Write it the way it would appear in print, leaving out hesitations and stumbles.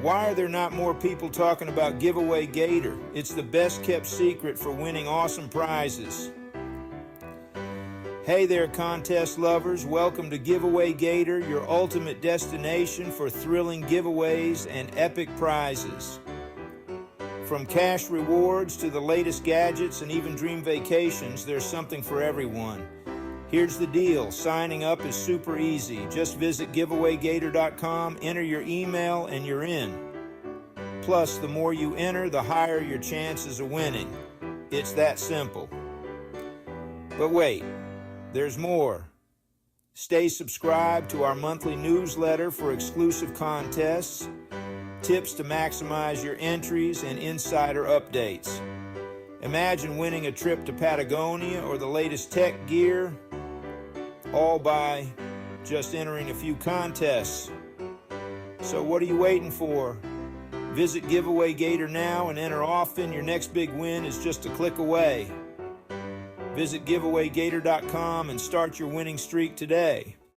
Why are there not more people talking about Giveaway Gator? It's the best kept secret for winning awesome prizes. Hey there, contest lovers. Welcome to Giveaway Gator, your ultimate destination for thrilling giveaways and epic prizes. From cash rewards to the latest gadgets and even dream vacations, there's something for everyone. Here's the deal. Signing up is super easy. Just visit giveawaygator.com, enter your email, and you're in. Plus, the more you enter, the higher your chances of winning. It's that simple. But wait, there's more. Stay subscribed to our monthly newsletter for exclusive contests, tips to maximize your entries, and insider updates. Imagine winning a trip to Patagonia or the latest tech gear, all by just entering a few contests. So what are you waiting for? Visit Giveaway Gator now and enter often. Your next big win is just a click away. Visit giveawaygator.com and start your winning streak today.